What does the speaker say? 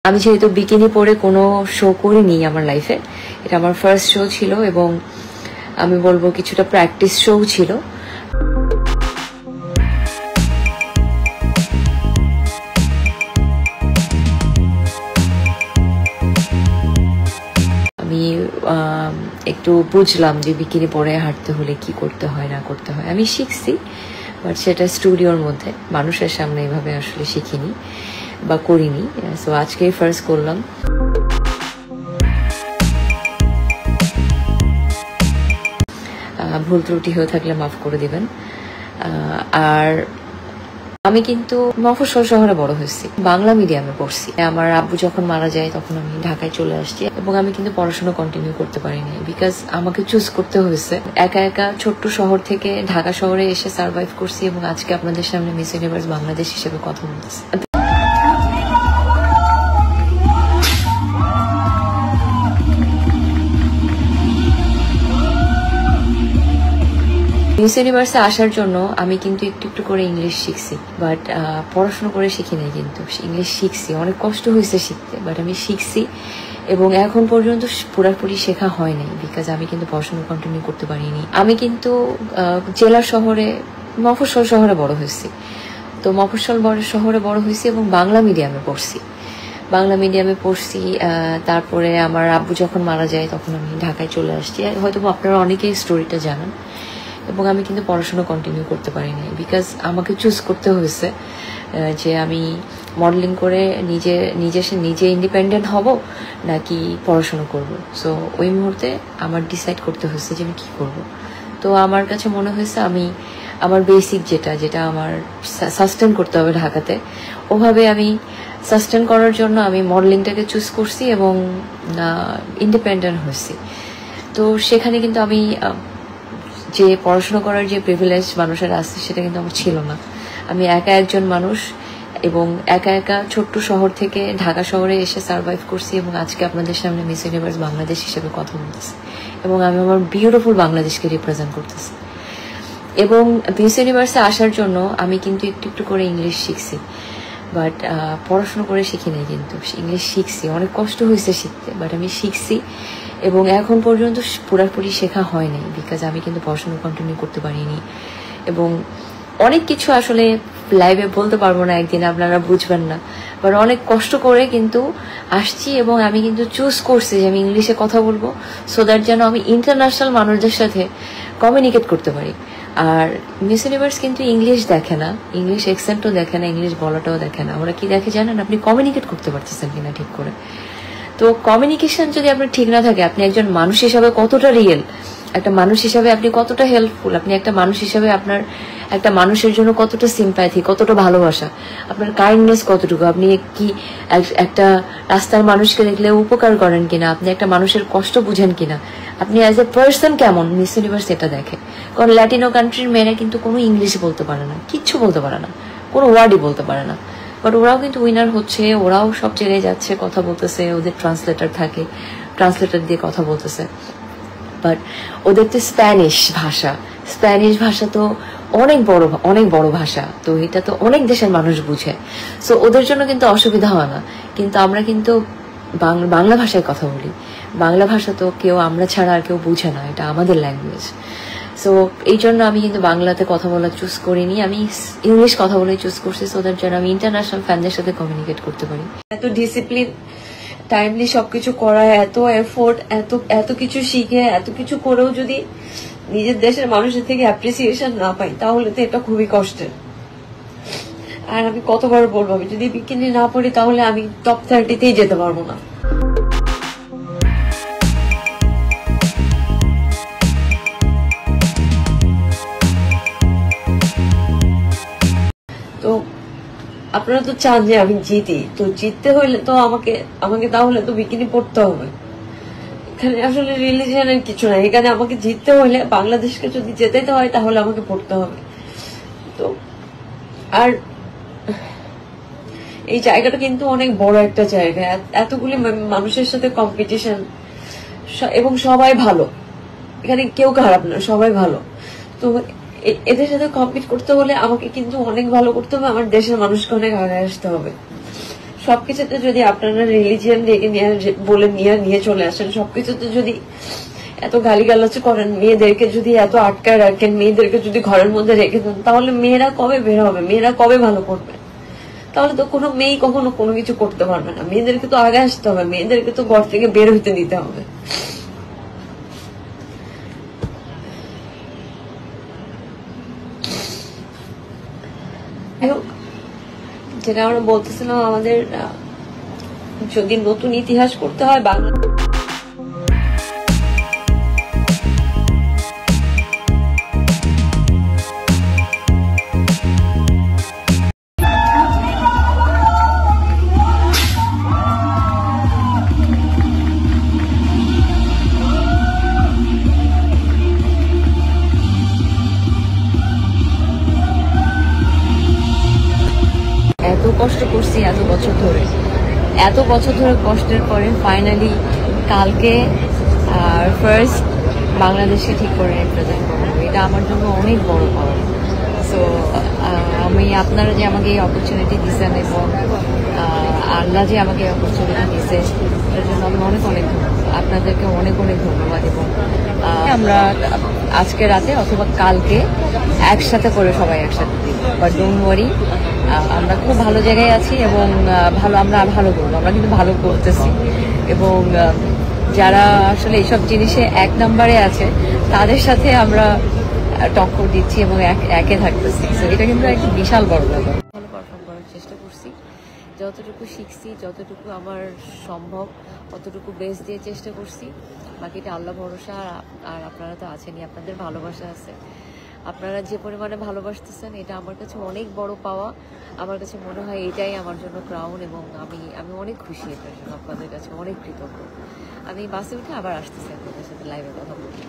আমি যেহেতু বিকিনি পরে কোনো শো করিনি আমার লাইফে, এটা আমার ফার্স্ট শো ছিল এবং আমি বলবো কিছুটা প্র্যাকটিস শো ছিল। আমি একটু বুঝলাম যে বিকিনি পরে হাঁটতে হলে কি করতে হয় না করতে হয়। আমি শিখছি, বাট সেটা স্টুডিওর মধ্যে, মানুষের সামনে এভাবে আসলে শিখিনি বা করিনি। সো আজকেই ফার্স্ট করলাম। ভুল ত্রুটি হয়ে থাকলে মাফ করে দিবেন। আর আমি কিন্তু মফস্বল শহরে বড় হয়েছি, বাংলা মিডিয়ামে পড়ছি। আমার আব্বু যখন মারা যায় তখন আমি ঢাকায় চলে আসছি এবং আমি কিন্তু পড়াশোনা কন্টিনিউ করতে পারিনি, বিকজ আমাকে চুজ করতে হয়েছে। একা একা ছোট্ট শহর থেকে ঢাকা শহরে এসে সার্ভাইভ করছি এবং আজকে আপনাদের সামনে মিস ইউনিভার্স বাংলাদেশ হিসেবে কথা বলতেছি। মিস ইউনিভার্সে আসার জন্য আমি কিন্তু একটু একটু করে ইংলিশ শিখছি, বাট পড়াশোনা করে শিখি নাই। কিন্তু ইংলিশ শিখছি, অনেক কষ্ট হয়েছে শিখতে, বাট আমি শিখছি এবং এখন পর্যন্ত পুরোপুরি শেখা হয় নাই, বিকজ আমি কিন্তু পড়াশোনা কন্টিনিউ করতে পারিনি। আমি কিন্তু জেলা শহরে, মফস্বল শহরে বড় হয়েছি। তো মফস্বল শহরে বড় হয়েছি এবং বাংলা মিডিয়ামে পড়ছি। তারপরে আমার আব্বু যখন মারা যায় তখন আমি ঢাকায় চলে আসছি। হয়তো আপনারা অনেকেই স্টোরিটা জানেন। এবং আমি কিন্তু পড়াশোনা কন্টিনিউ করতে পারিনি, বিকজ আমাকে চুজ করতে হয়েছে যে আমি মডেলিং করে নিজে ইন্ডিপেন্ডেন্ট হব নাকি পড়াশোনা করব। সো ওই মুহূর্তে আমার ডিসাইড করতে হয়েছে যে আমি কি করব। তো আমার কাছে মনে হয়েছে আমি আমার বেসিক যেটা আমার সাস্টেন করতে হবে ঢাকাতে, ওভাবে আমি সাস্টেন করার জন্য আমি মডেলিংটাকে চুজ করছি এবং ইন্ডিপেন্ডেন্ট হয়েছি। তো সেখানে কিন্তু আমি যে পড়াশোনা করার যে প্রিভিলেজ মানুষের আছে সেটা কিন্তু আমার ছিল না। আমি একা একজন মানুষ এবং একা একা ছোট্ট শহর থেকে ঢাকা শহরে এসে সার্ভাইভ করছি এবং আজকে আপনাদের সামনে মিস ইউনিভার্স বাংলাদেশ হিসেবে কথা বলতেছি এবং আমি আমার বিউটিফুল বাংলাদেশকে রিপ্রেজেন্ট করতেছি। এবং মিস ইউনিভার্সে আসার জন্য আমি কিন্তু একটু একটু করে ইংলিশ শিখছি, বাট পড়াশোনা করে শিখি নাই। কিন্তু ইংলিশ শিখছি, অনেক কষ্ট হয়েছে শিখতে, বাট আমি শিখছি এবং এখন পর্যন্ত পুরোপুরি শেখা হয় নাই, বিকজ আমি কিন্তু পড়াশোনা কন্টিনিউ করতে পারিনি। এবং অনেক কিছু আসলে লাইভে বলতে পারবো না, একদিন আপনারা বুঝবেন না, বাট অনেক কষ্ট করে কিন্তু আসছি এবং আমি কিন্তু চুজ করছি যে আমি ইংলিশে কথা বলবো, সো দ্যাট যেন আমি ইন্টারন্যাশনাল মানুষদের সাথে কমিউনিকেট করতে পারি। আর মিস ইউনিভার্স কিন্তু ইংলিশ দেখে না, ইংলিশ অ্যাকসেন্টও দেখে না, ইংলিশ বলাটাও দেখে না। ওরা কি দেখে জানেন? আপনি কমিউনিকেট করতে পারতেছেন কিনা ঠিক করে। তো কমিউনিকেশন যদি আপনার ঠিক না থাকে, আপনি একজন মানুষ হিসাবে কতটা রিয়েল, একটা মানুষ হিসাবে আপনি কতটা হেল্পফুল, আপনি একটা মানুষ হিসাবে আপনার একটা মানুষের জন্য কতটা সিম্প্যাথি, কতটা ভালোবাসা, আপনার কাইন্ডনেস কতটুকু, আপনি কি একটা রাস্তার মানুষকে দেখলে উপকার করেন কিনা, আপনি একটা মানুষের কষ্ট বুঝেন কিনা, আপনি অ্যাজ এ পার্সন কেমন, মিস ইউনিভার্স এটা দেখে। কারণ ল্যাটিনো কান্ট্রির মেয়েরা কিন্তু কোনো ইংলিশ বলতে পারে না, কিচ্ছু বলতে পারে না, কোনো ওয়ার্ডই বলতে পারে না, বাট ওরাও কিন্তু উইনার হচ্ছে, ওরাও সব জায়গায় যাচ্ছে, কথা বলতেছে, ওদের ট্রান্সলেটার থাকে, ট্রান্সলেটার দিয়ে কথা বলতেছে। বাট ওদের তো স্প্যানিশ ভাষা তো অনেক বড় ভাষা, তো এটা তো অনেক দেশের মানুষ বুঝে, সো ওদের জন্য কিন্তু অসুবিধা হয় না। কিন্তু আমরা কিন্তু বাংলা ভাষায় কথা বলি, বাংলা ভাষা তো কেউ আমরা ছাড়া আর কেউ বুঝে না, এটা আমাদের ল্যাঙ্গুয়েজ। সো এই জন্য আমি কিন্তু বাংলাতে কথা বলা চুজ করিনি, আমি ইংলিশ কথা বলে চুজ করছি, সো দ্যাট যেন আমি ইন্টারন্যাশনাল ফ্যানদের সাথে কমিউনিকেট করতে পারি। এত ডিসিপ্লিন, টাইমলি সবকিছু করা, এত এফোর্ট, এত কিছু শিখে, এত কিছু করেও যদি নিজের দেশের মানুষের থেকে অ্যাপ্রিসিয়েশন না পাই, তাহলে তো এটা খুবই কষ্টের। আর আমি কতবার বলবো, আমি যদি বিকিনি না পড়ি তাহলে আমি টপ 30তেই যেতে পারবো না। তো আপনারা তো চান যে আমি জিতি, তো জিততে হইলে তো আমাকে তাহলে তো বিকিনি পড়তে হবে। এখানে আসলে রিলিজিয়নের কিছু নাই, এখানে আমাকে জিততে হইলে, বাংলাদেশকে যদি জেতাইতে হয় তাহলে আমাকে পড়তে হবে। তো আর এই জায়গাটা কিন্তু অনেক বড় একটা জায়গা, এতগুলি মানুষের সাথে কম্পিটিশন, এবং সবাই ভালো, এখানে কেউ খারাপ না, সবাই ভালো। তো এদের সাথে কম্পিট করতে হলে আমাকে কিন্তু অনেক ভালো করতে হবে, আমার দেশের মানুষকে অনেক আগে আসতে হবে। সবকিছুতে যদি আপনারা রিলিজিয়ান বলে নিয়ে চলে আসেন, সবকিছুতে যদি এত গালিগালাজ করেন, মেয়েদেরকে যদি এত আটকায় রাখেন, মেয়েদেরকে যদি ঘরের মধ্যে রেখে দেন, তাহলে মেয়েরা কবে বের হবে, মেয়েরা কবে ভালো করবে? তাহলে তো কোনো মেয়েই কখনো কোনো কিছু করতে পারবে না। মেয়েদেরকে তো আগে আসতে হবে, মেয়েদেরকে তো ঘর থেকে বের হইতে দিতে হবে। যেটা আমরা বলতেছিলাম, আমাদের যদি নতুন ইতিহাস করতে হয় বাংলা, এত কষ্ট করছি এত বছর ধরে কষ্টের পরে ফাইনালি কালকে ফার্স্ট বাংলাদেশে ঠিক করে রিপ্রেজেন্ট করবো। এটা আমার জন্য অনেক বড় পাওয়া। সো আমি আপনারা যে আমাকে এই অপরচুনিটি দিচ্ছেন এবং আল্লাহ যে আমাকে এই অপরচুনিটি দিচ্ছে, এটার জন্য আমি অনেক আপনাদেরকে অনেক ধন্যবাদ। এবং আমরা আজকে রাতে অথবা কালকে একসাথে করে সবাই একসাথে দিই, বাট ডোন্ট ওয়ারি, আমরা খুব ভালো জায়গায় আছি এবং আমরা ভালো করবো। আমরা কিন্তু ভালো করতেছি এবং যারা আসলে এইসব জিনিসে এক নম্বরে আছে তাদের সাথে আমরা টক্কর দিচ্ছি এবং একে থাকতেছি। এটা কিন্তু একটা বিশাল বড় ব্যাপার। ভালো পারফর্ম করার চেষ্টা করছি, যতটুকু শিখছি, যতটুকু আমার সম্ভব অতটুকু বেস্ট দিয়ে চেষ্টা করছি। বাকিটা আল্লাহ ভরসা। আর আপনারা তো আছেনই, আপনাদের ভালোবাসা আছে। আপনারা যে পরিমাণে ভালোবাসতেছেন এটা আমার কাছে অনেক বড় পাওয়া। আমার কাছে মনে হয় এটাই আমার জন্য ক্রাউন এবং আমি অনেক খুশি এটার জন্য, আপনাদের কাছে অনেক কৃতজ্ঞ। আমি বাসে উঠে আবার আসতেছি আপনাদের সাথে লাইভে কথা বলতে।